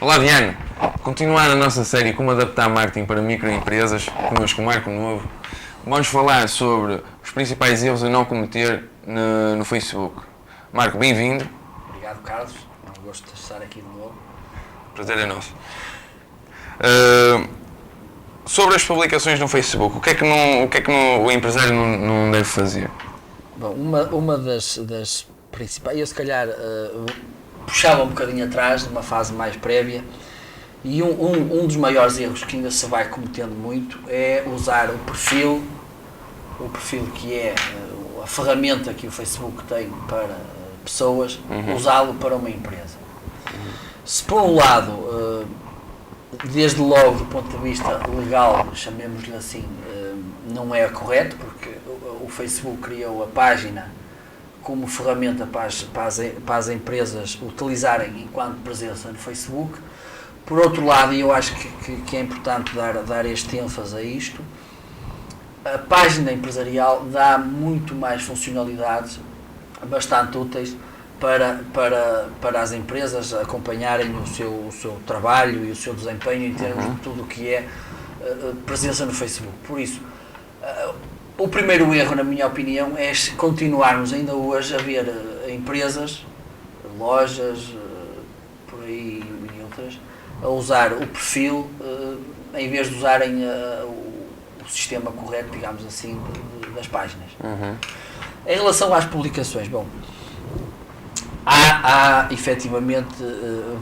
Olá Diana, continuar a nossa série Como adaptar marketing para microempresas, connosco Marco Novo, vamos falar sobre os principais erros a não cometer no Facebook. Marco, bem-vindo. Obrigado, Carlos. É um gosto de estar aqui de novo. Prazer é nosso. Sobre as publicações no Facebook, o que é que o empresário não deve fazer? Bom, uma das principais, eu se calhar puxava um bocadinho atrás, numa fase mais prévia, e um dos maiores erros que ainda se vai cometendo muito é usar o perfil que é a ferramenta que o Facebook tem para pessoas, usá-lo para uma empresa. Se por um lado, desde logo do ponto de vista legal, chamemos-lhe assim, não é correto, porque o Facebook criou a página como ferramenta para as empresas utilizarem enquanto presença no Facebook. Por outro lado, e eu acho que é importante dar este ênfase a isto, a página empresarial dá muito mais funcionalidades bastante úteis para as empresas acompanharem o seu trabalho e o seu desempenho em termos de tudo o que é presença no Facebook. Por isso, o primeiro erro, na minha opinião, é continuarmos ainda hoje a ver empresas, lojas, por aí e outras, a usar o perfil em vez de usarem o sistema correto, digamos assim, das páginas. Em relação às publicações, bom, há efetivamente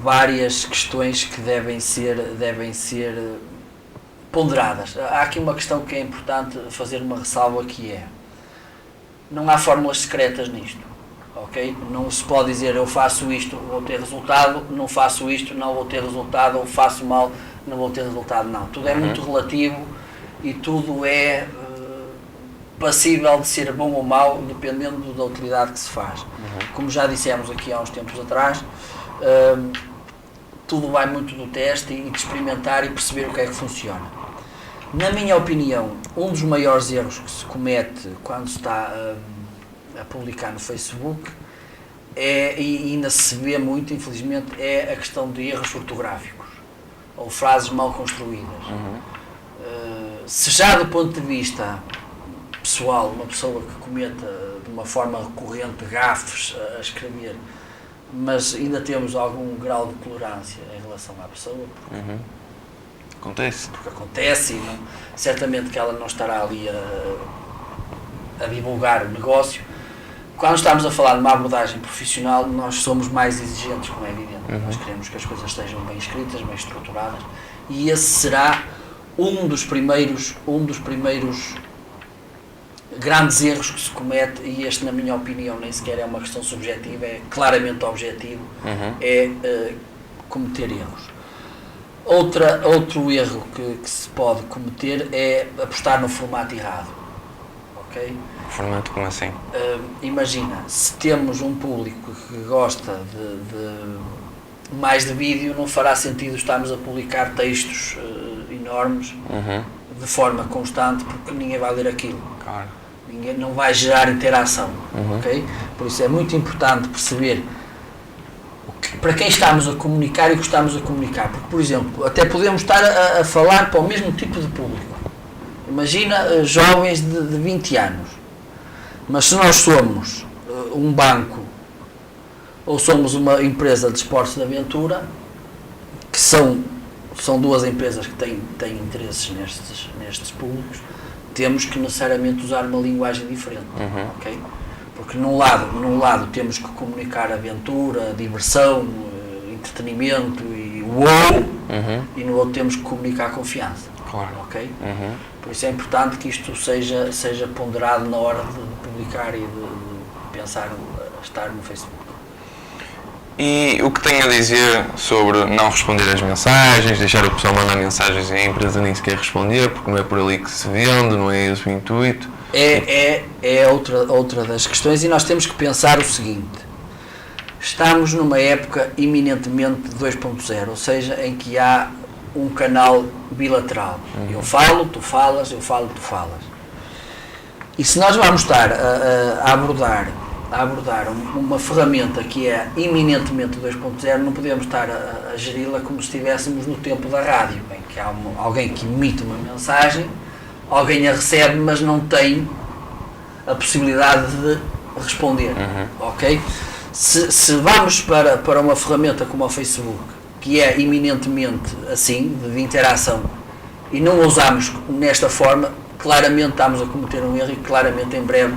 várias questões que devem ser ponderadas. Há aqui uma questão que é importante fazer uma ressalva, que é: não há fórmulas secretas nisto, ok? Não se pode dizer eu faço isto, vou ter resultado, não faço isto, não vou ter resultado, ou faço mal, não vou ter resultado. Não, tudo é muito relativo e tudo é passível de ser bom ou mau, dependendo da utilidade que se faz. Como já dissemos aqui há uns tempos atrás, tudo vai muito do teste e de experimentar e perceber o que é que funciona. Na minha opinião, um dos maiores erros que se comete quando se está a publicar no Facebook e ainda se vê muito, infelizmente, é a questão de erros ortográficos ou frases mal construídas. Se já do ponto de vista pessoal, uma pessoa que cometa de uma forma recorrente gafes a escrever, mas ainda temos algum grau de tolerância em relação à pessoa, porque acontece e não, certamente que ela não estará ali a divulgar o negócio. Quando estamos a falar de uma abordagem profissional, nós somos mais exigentes, como é evidente. Nós queremos que as coisas estejam bem escritas, bem estruturadas, e esse será um dos primeiros grandes erros que se comete, e este, na minha opinião, nem sequer é uma questão subjetiva, é claramente objetivo, é cometer erros. Outro erro que se pode cometer é apostar no formato errado, ok? Formato como assim? Imagina, se temos um público que gosta de mais de vídeo, não fará sentido estarmos a publicar textos enormes de forma constante, porque ninguém vai ler aquilo. Claro. Ninguém, não vai gerar interação, ok? Por isso é muito importante perceber para quem estamos a comunicar e o que estamos a comunicar, porque, por exemplo, até podemos estar a falar para o mesmo tipo de público. Imagina jovens de 20 anos, mas se nós somos um banco ou somos uma empresa de esportes de aventura, que são duas empresas que têm interesses nestes públicos, temos que necessariamente usar uma linguagem diferente, ok? Porque num lado temos que comunicar aventura, diversão, entretenimento e e no outro temos que comunicar confiança, Claro. ok? Por isso é importante que isto seja ponderado na hora de publicar e de pensar estar no Facebook. E o que tem a dizer sobre não responder às mensagens, deixar o pessoal mandar mensagens e a empresa nem sequer responder, porque não é por ali que se vende, não é esse o intuito? É outra das questões, e nós temos que pensar o seguinte: estamos numa época eminentemente 2.0, ou seja, em que há um canal bilateral. Eu falo, tu falas, eu falo, tu falas. E se nós vamos estar a abordar a abordar uma ferramenta que é eminentemente 2.0, não podemos estar a geri-la como se estivéssemos no tempo da rádio, em que há alguém que emite uma mensagem, alguém a recebe, mas não tem a possibilidade de responder, ok? Se vamos para uma ferramenta como o Facebook, que é eminentemente assim, de interação, e não a usamos nesta forma, claramente estamos a cometer um erro e claramente em breve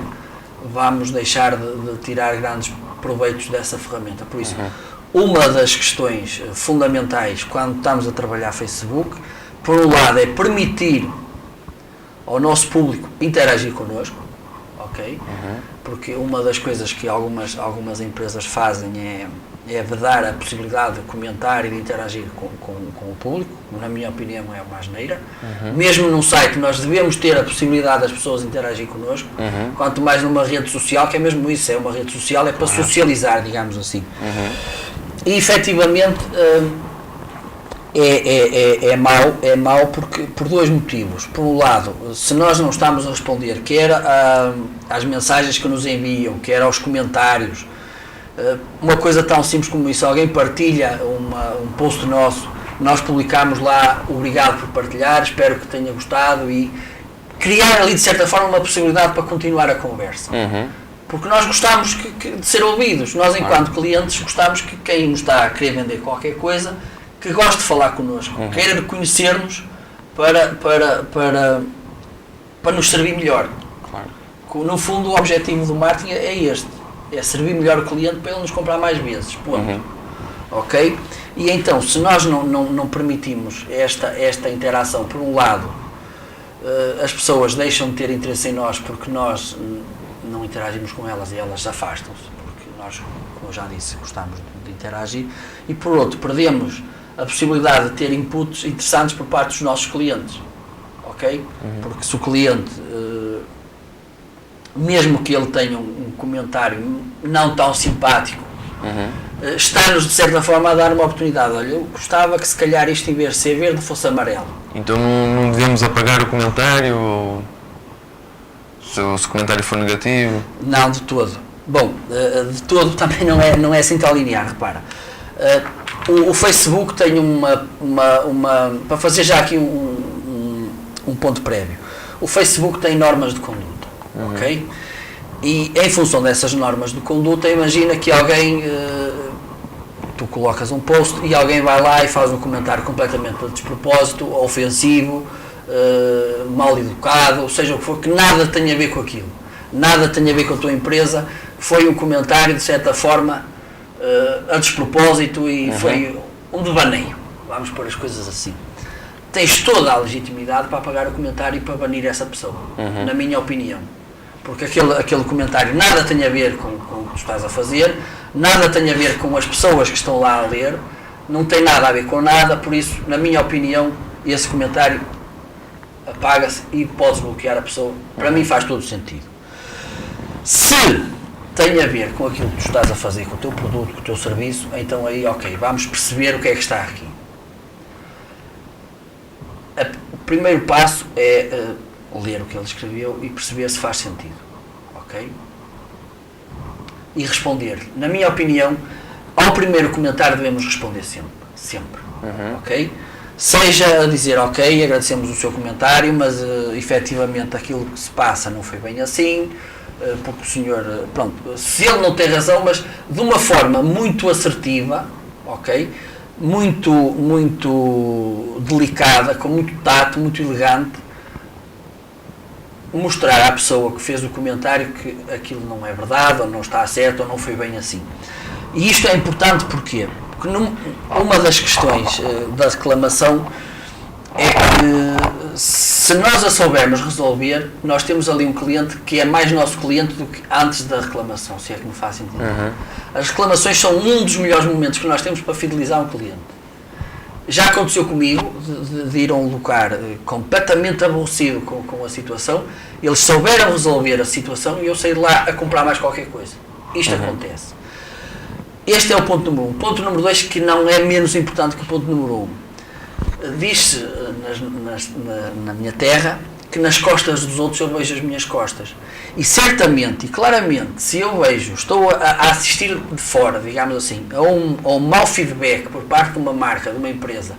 vamos deixar de tirar grandes proveitos dessa ferramenta. Por isso, uma das questões fundamentais quando estamos a trabalhar Facebook, por um lado, é permitir ao nosso público interagir connosco, ok? Porque uma das coisas que algumas empresas fazem é vedar a possibilidade de comentar e de interagir com o público. Na minha opinião, é uma asneira. Mesmo num site, nós devemos ter a possibilidade das pessoas interagir connosco, quanto mais numa rede social, que é mesmo isso, é uma rede social, é para socializar, digamos assim. E efetivamente é mau porque, por dois motivos. Por um lado, se nós não estamos a responder, quer às mensagens que nos enviam, quer aos comentários, uma coisa tão simples como isso, alguém partilha um post nosso, nós publicamos lá, obrigado por partilhar, espero que tenha gostado, e criar ali de certa forma uma possibilidade para continuar a conversa. Porque nós gostamos de ser ouvidos, nós enquanto clientes gostamos que quem nos está a querer vender qualquer coisa, que goste de falar connosco, queira conhecer-nos para nos servir melhor. No fundo, o objetivo do marketing é este, é servir melhor o cliente para ele nos comprar mais vezes, ponto. Ok? E então, se nós não permitimos esta interação, por um lado, as pessoas deixam de ter interesse em nós porque nós não interagimos com elas e elas afastam-se, porque nós, como eu já disse, gostamos de interagir, e por outro, perdemos a possibilidade de ter inputs interessantes por parte dos nossos clientes, ok? Porque se o cliente, mesmo que ele tenha um comentário não tão simpático, está-nos de certa forma a dar uma oportunidade. Olha, eu gostava que se calhar isto em vez de ser verde fosse amarelo. Então não devemos apagar o comentário ou se o comentário for negativo? Não, de todo. Bom, de todo também não é assim tão linear, repara. O Facebook tem para fazer já aqui um ponto prévio, o Facebook tem normas de conduta, ok? E em função dessas normas de conduta, imagina que alguém, tu colocas um post e alguém vai lá e faz um comentário completamente de despropósito, ofensivo, mal educado, seja o que for, que nada tem a ver com aquilo, nada tem a ver com a tua empresa, foi um comentário de certa forma a despropósito e foi um devaneio, vamos pôr as coisas assim. Tens toda a legitimidade para apagar o comentário e para banir essa pessoa, na minha opinião, porque aquele comentário nada tem a ver com o que tu estás a fazer, nada tem a ver com as pessoas que estão lá a ler, não tem nada a ver com nada, por isso, na minha opinião, esse comentário apaga-se e podes bloquear a pessoa. Para mim faz todo sentido. Se tem a ver com aquilo que tu estás a fazer, com o teu produto, com o teu serviço, então aí, ok, vamos perceber o que é que está aqui. O primeiro passo é ler o que ele escreveu e perceber se faz sentido, ok? E responder. Na minha opinião, ao primeiro comentário devemos responder sempre, ok? Seja a dizer, ok, agradecemos o seu comentário, mas efetivamente aquilo que se passa não foi bem assim, porque o senhor, pronto, se ele não tem razão, mas de uma forma muito assertiva, ok? Muito delicada, com muito tato, muito elegante, mostrar à pessoa que fez o comentário que aquilo não é verdade, ou não está certo, ou não foi bem assim. E isto é importante porquê? Porque uma das questões da reclamação é que se nós a soubermos resolver, nós temos ali um cliente que é mais nosso cliente do que antes da reclamação, se é que me faz sentido. As reclamações são um dos melhores momentos que nós temos para fidelizar um cliente. Já aconteceu comigo de ir a um lugar completamente aborrecido com a situação, eles souberam resolver a situação e eu saí de lá a comprar mais qualquer coisa. Isto acontece. Este é o ponto número 1. Ponto número 2, que não é menos importante que o ponto número 1. Diz-se na minha terra que nas costas dos outros eu vejo as minhas costas. E certamente e claramente, se eu vejo, estou a assistir de fora, digamos assim, a um mau feedback por parte de uma marca, de uma empresa,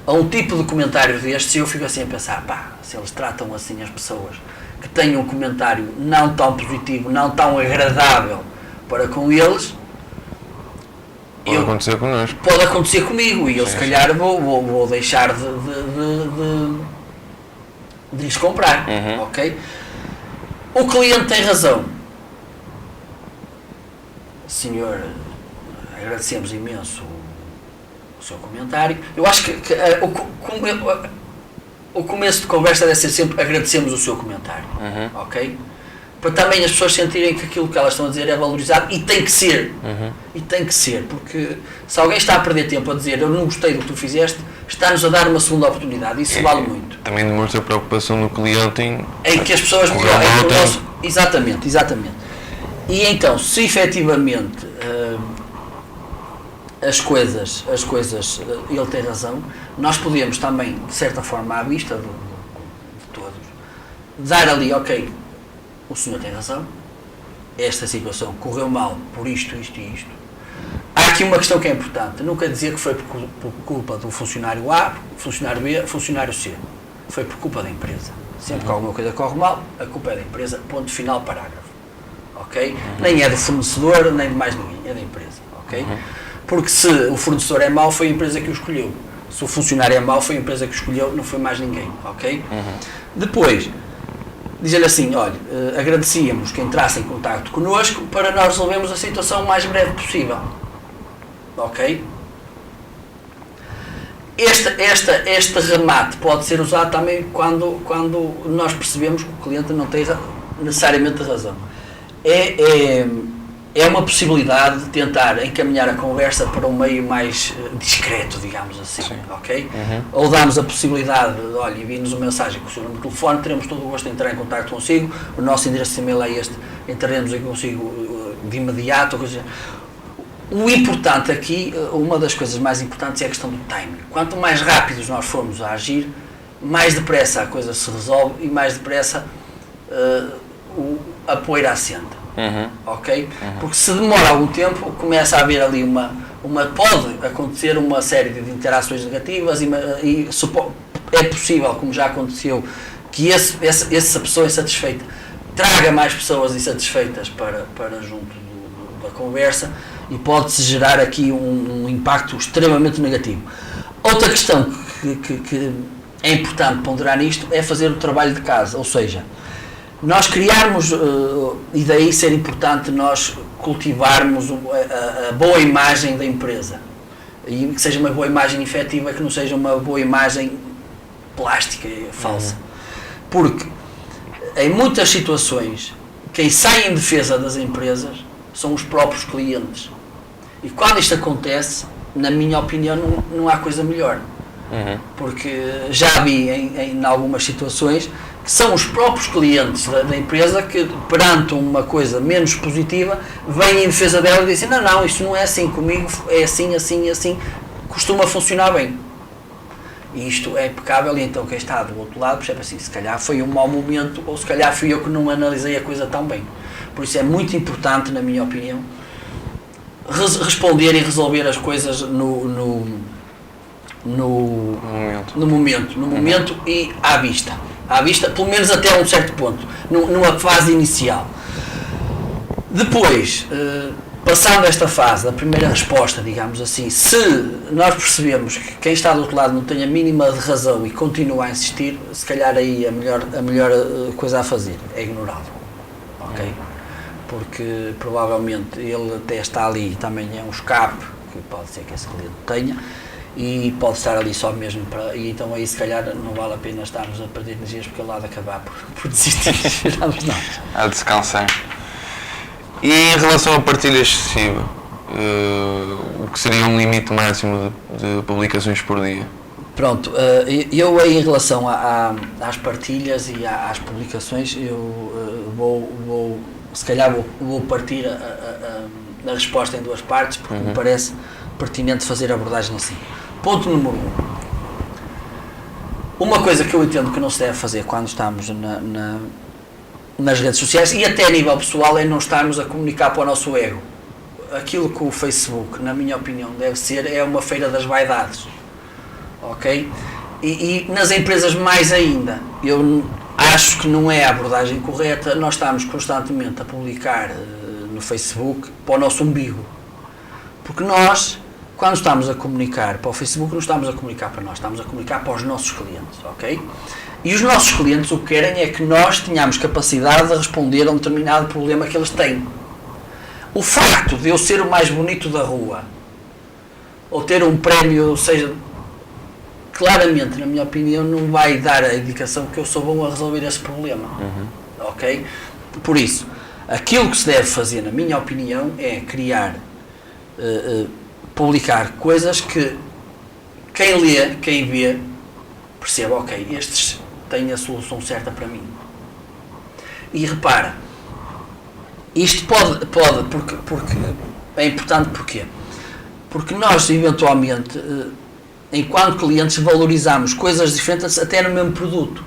a um tipo de comentário destes, eu fico assim a pensar, pá, se eles tratam assim as pessoas que têm um comentário não tão positivo, não tão agradável para com eles, Pode acontecer connosco. Pode acontecer comigo e eu se calhar vou deixar de lhes comprar, ok? O cliente tem razão. Senhor, agradecemos imenso o seu comentário. Eu acho que o começo de conversa deve ser sempre agradecemos o seu comentário, ok? Para também as pessoas sentirem que aquilo que elas estão a dizer é valorizado e tem que ser. E tem que ser, porque se alguém está a perder tempo a dizer eu não gostei do que tu fizeste, está-nos a dar uma segunda oportunidade. Isso vale muito. Também demonstra a preocupação do cliente em que as pessoas melhorem. Exatamente. E então, se efetivamente as coisas ele tem razão, nós podemos também, de certa forma, à vista de todos, dar ali, ok, o senhor tem razão, esta situação correu mal por isto. Há aqui uma questão que é importante, nunca dizer que foi por culpa do funcionário A, funcionário B, funcionário C. Foi por culpa da empresa. Sempre que alguma coisa corre mal, a culpa é da empresa, ponto final, parágrafo. Ok? Nem é do fornecedor, nem de mais ninguém, é da empresa. Ok? Porque se o fornecedor é mau, foi a empresa que o escolheu. Se o funcionário é mau, foi a empresa que o escolheu, não foi mais ninguém. Ok? Depois, dizer-lhe assim, olha, agradecíamos que entrasse em contacto connosco para nós resolvermos a situação o mais breve possível. Ok? Este remate pode ser usado também quando nós percebemos que o cliente não tem necessariamente razão. É uma possibilidade de tentar encaminhar a conversa para um meio mais discreto, digamos assim. Sim. Ok? Ou damos a possibilidade de, olha, envie-nos uma mensagem com o seu número de telefone, teremos todo o gosto de entrar em contato consigo, o nosso endereço de e-mail é este, entraremos aí consigo de imediato, ou coisa. O importante aqui, uma das coisas mais importantes é a questão do timing. Quanto mais rápidos nós formos a agir, mais depressa a coisa se resolve e mais depressa a poeira assenta. Ok? Porque se demora algum tempo, começa a haver ali pode acontecer uma série de interações negativas e é possível, como já aconteceu, que essa pessoa insatisfeita traga mais pessoas insatisfeitas para junto da conversa e pode-se gerar aqui um impacto extremamente negativo. Outra questão que é importante ponderar nisto é fazer o trabalho de casa, ou seja, nós criarmos, e daí ser importante nós cultivarmos a boa imagem da empresa, e que seja uma boa imagem efetiva, que não seja uma boa imagem plástica e falsa, porque em muitas situações quem sai em defesa das empresas são os próprios clientes, e quando isto acontece, na minha opinião, não há coisa melhor, porque já vi em algumas situações que são os próprios clientes da empresa que, perante uma coisa menos positiva, vêm em defesa dela e dizem, não, isto não é assim, comigo é assim, costuma funcionar bem. E isto é impecável, e então quem está do outro lado percebe assim, se calhar foi um mau momento, ou se calhar fui eu que não analisei a coisa tão bem. Por isso é muito importante, na minha opinião, responder e resolver as coisas no momento e à vista, pelo menos até um certo ponto, numa fase inicial. Depois, passando esta fase, da primeira resposta, digamos assim, se nós percebemos que quem está do outro lado não tem a mínima de razão e continua a insistir, se calhar aí a melhor coisa a fazer é ignorá-lo, ok? Porque provavelmente ele até está ali, também é um escape, que pode ser que esse cliente tenha, e pode estar ali só mesmo para. E então aí se calhar não vale a pena estarmos a perder energias porque ele há de acabar por desistir. Há de descansar. E em relação à partilha excessiva, o que seria um limite máximo de publicações por dia? Pronto, eu em relação às partilhas e às publicações, eu se calhar vou partir a resposta em duas partes, porque me parece pertinente fazer a abordagem assim. Ponto número 1. Uma coisa que eu entendo que não se deve fazer quando estamos nas redes sociais e até a nível pessoal é não estarmos a comunicar para o nosso ego. Aquilo que o Facebook, na minha opinião, deve ser é uma feira das vaidades, ok? E nas empresas mais ainda. Eu acho que não é a abordagem correta nós estamos constantemente a publicar no Facebook para o nosso umbigo. Porque nós, quando estamos a comunicar para o Facebook, não estamos a comunicar para nós, estamos a comunicar para os nossos clientes, ok? E os nossos clientes o que querem é que nós tenhamos capacidade de responder a um determinado problema que eles têm. O facto de eu ser o mais bonito da rua, ou ter um prémio, ou seja, claramente, na minha opinião, não vai dar a indicação que eu sou bom a resolver esse problema, ok? Por isso, aquilo que se deve fazer, na minha opinião, é criar, publicar coisas que quem lê, quem vê, perceba, ok, estes têm a solução certa para mim. E repara, isto pode porque é importante porquê? Porque nós, eventualmente, enquanto clientes, valorizamos coisas diferentes até no mesmo produto.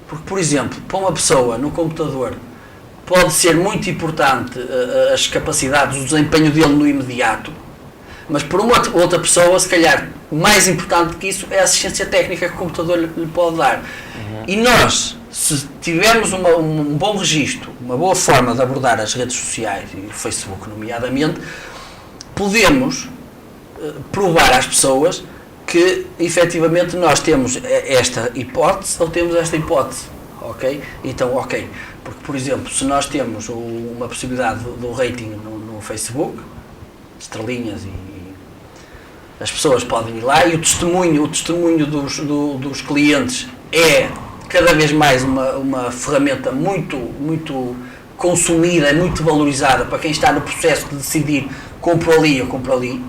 Porque, por exemplo, para uma pessoa no computador pode ser muito importante as capacidades, o desempenho dele no imediato, mas para uma outra pessoa, se calhar, mais importante que isso é a assistência técnica que o computador lhe pode dar. E nós, se tivermos um bom registro, uma boa forma de abordar as redes sociais, e o Facebook nomeadamente, podemos provar às pessoas que efetivamente nós temos esta hipótese ou temos esta hipótese, ok? Então, ok, porque por exemplo, se nós temos uma possibilidade do rating no Facebook, estrelinhas e as pessoas podem ir lá e o testemunho dos clientes é cada vez mais uma ferramenta muito consumida, muito valorizada para quem está no processo de decidir compro ali ou compro ali.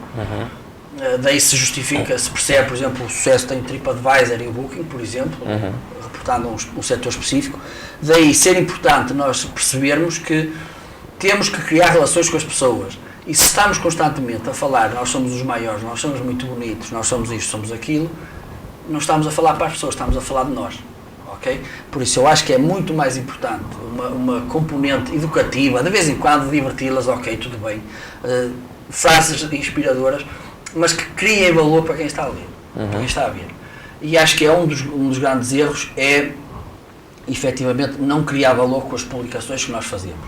Daí se justifica, se percebe, por exemplo, o sucesso tem o TripAdvisor e o Booking, por exemplo, reportando um setor específico. Daí ser importante nós percebermos que temos que criar relações com as pessoas. E se estamos constantemente a falar, nós somos os maiores, nós somos muito bonitos, nós somos isto, somos aquilo, não estamos a falar para as pessoas, estamos a falar de nós. Okay? Por isso eu acho que é muito mais importante uma componente educativa, de vez em quando diverti-las, ok, tudo bem, frases inspiradoras, mas que criem valor para quem está a ler, para quem está a ver. E acho que é um dos grandes erros é, efetivamente, não criar valor com as publicações que nós fazemos.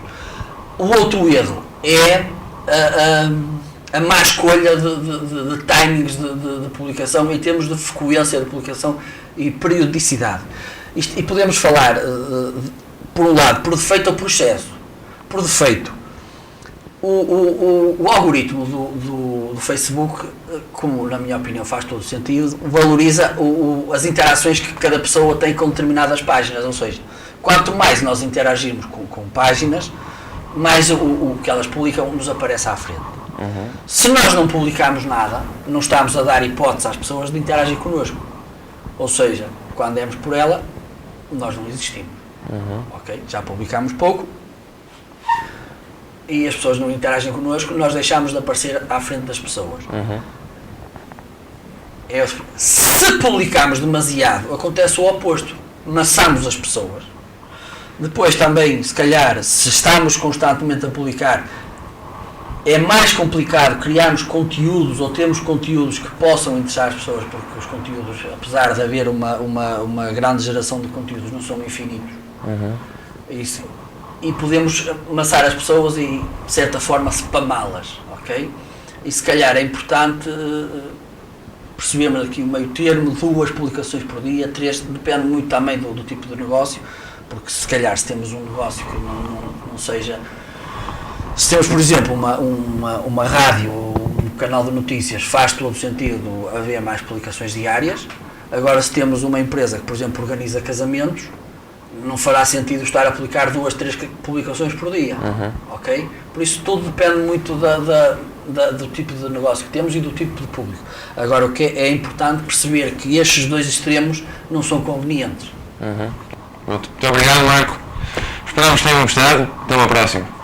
O outro erro é a má escolha de timings de publicação em termos de frequência de publicação e periodicidade. E podemos falar, por um lado, por defeito ou por excesso. Por defeito, o algoritmo do Facebook, como na minha opinião faz todo sentido, valoriza as interações que cada pessoa tem com determinadas páginas, ou seja, quanto mais nós interagirmos com páginas, mais o que elas publicam nos aparece à frente. Se nós não publicarmos nada, não estamos a dar hipótese às pessoas de interagir connosco. Ou seja, quando demos por ela, nós não existimos. Ok? Já publicamos pouco e as pessoas não interagem connosco, nós deixamos de aparecer à frente das pessoas. Se publicarmos demasiado, acontece o oposto. Maçamos as pessoas. Depois também, se calhar, se estamos constantemente a publicar, é mais complicado criarmos conteúdos ou termos conteúdos que possam interessar as pessoas, porque os conteúdos, apesar de haver uma grande geração de conteúdos, não são infinitos. Isso. E podemos amassar as pessoas e, de certa forma, spamá-las, ok? E se calhar é importante percebermos aqui o meio termo, 2 publicações por dia, 3, depende muito também do tipo de negócio, porque se calhar se temos um negócio que não seja... Se temos, por exemplo, uma rádio ou um canal de notícias, faz todo sentido haver mais publicações diárias. Agora, se temos uma empresa que, por exemplo, organiza casamentos, não fará sentido estar a publicar 2, 3 publicações por dia. Ok? Por isso, tudo depende muito do tipo de negócio que temos e do tipo de público. Agora, o que é importante perceber que estes 2 extremos não são convenientes. Muito obrigado, Marco. Esperamos que tenham gostado. Até uma próxima.